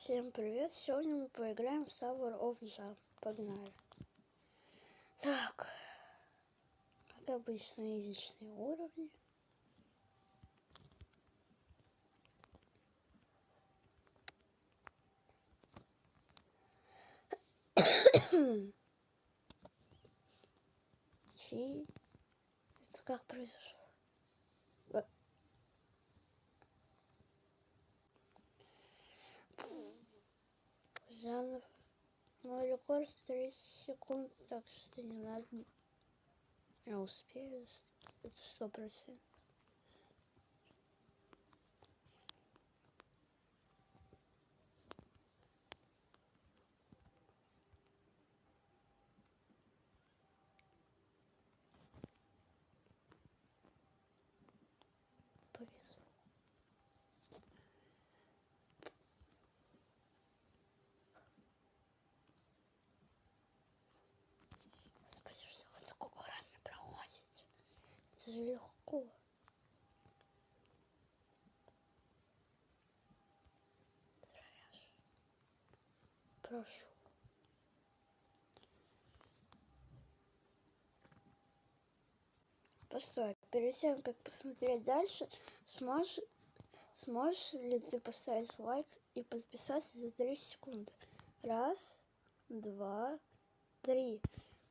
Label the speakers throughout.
Speaker 1: Всем привет! Сегодня мы поиграем в Tower of Jump. Погнали. Так, как обычно, изичные уровни. Чи? Это как произошло? Жанр. Мой рекорд 30 секунд, так что не надо. Я успею. Это 100%. Повезло. Господи, что вы так аккуратно проходите? Это же легко. Прошу. Постой, перед тем, как посмотреть дальше, сможешь ли ты поставить лайк и подписаться за 3 секунды? 1, 2, 3.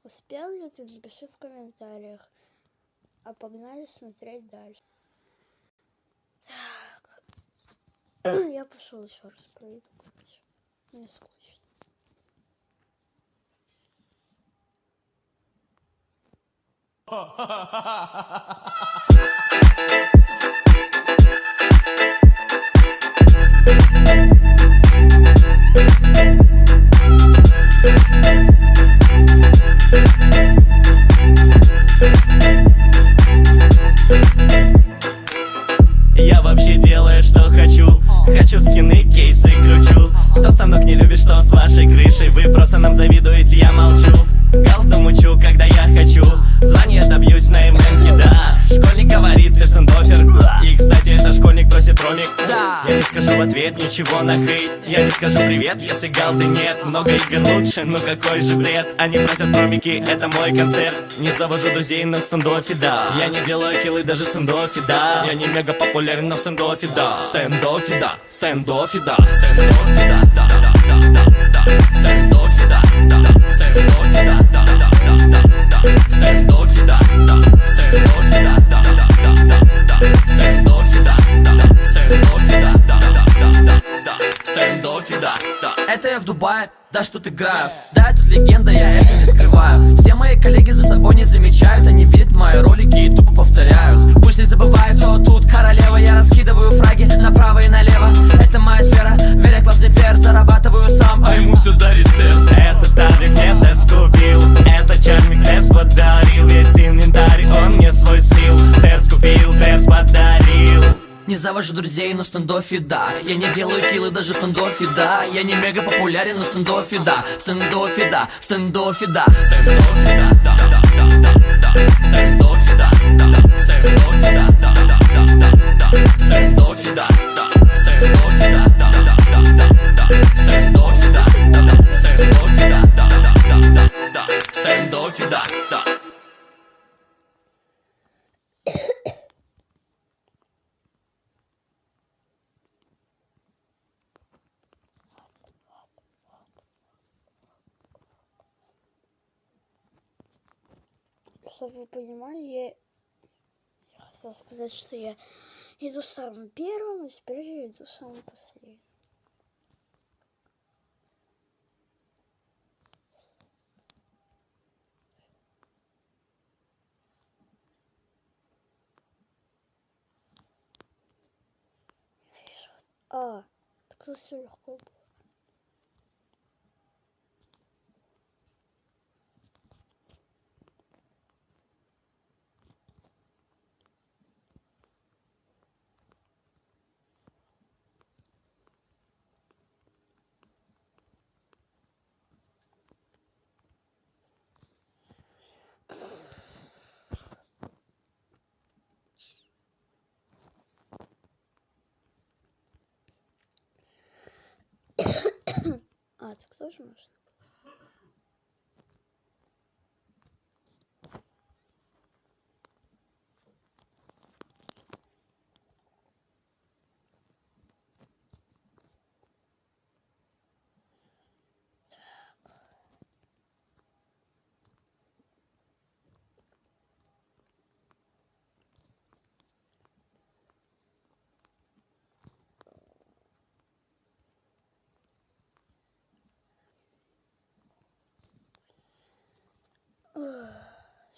Speaker 1: Успел ли ты? Напиши в комментариях. А погнали смотреть дальше. Так. Я пошел еще раз пройду, короче. Мне скучно.
Speaker 2: Я вообще делаю, что хочу. Хочу скины, кейсы кручу. Кто станок не любит, что с вашей крышей? Вы просто нам завидуете, я молчу. Галду мучу, когда я хочу. Звание добьюсь на ММке, да. Школьник говорит, ты стендофер. И, кстати, это школьник просит ромик. Я не скажу в ответ ничего на хейт. Я не скажу привет, если галды нет. Много игр лучше, ну какой же бред. Они просят промики, это мой концерт. Не завожу друзей, но в стендофе, да. Я не делаю киллы даже в стендофе, да. Я не мега популярен, но в стендофе, да. Стендофе, да, стендофе, да. Стендофе, да, да, да, да, да, да. Стендофе, да, да, да. Стендофе, да, да, да, да, да, да. Стендофе, да, да. Стендофе, да, да, да, да, да. Стендофе, да, да. Стендофе, да, да, да, да, да. Стендофе, да, да. Это я в Дубае, да что ты играю. Да, я тут легенда, я это не скрываю. Все мои коллеги за собой не замечают. Они видят мои ролики и тупо повторяют. Пусть не забывают, кто тут королева. Я раскидываю фраги направо и налево. Это моя сфера, веля классный перс. Зарабатываю сам, а ему все дарит терс. Это Тавик мне тест купил. Это Чармик терс подарил. Весь инвентарь он мне свой слил. Терс купил, терс подарил. Не завожу друзей, но в стендофе, да. Я не делаю киллы даже в стендофе, да. Я не мега популярен, но в стендофе, да. В стендофе, да, в стендофе, да. В стендофе, да, да, да, да, да, да. В стендофе, да, да, да. В стендофе, да, да, да, да, да. В стендофе, да, да. В стендофе, да, да, да, да, да. В стендофе, да, да, да. В стендофе, да, да, да, да, да. В стендофе, да, да.
Speaker 1: Чтобы вы понимали, я хотела сказать, что я иду самым первым, а теперь я иду самым последним. Так тут все легко было. можно.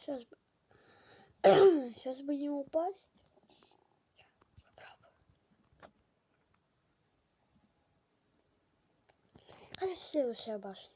Speaker 1: Сейчас бы... Сейчас бы не упасть. А следующая башня.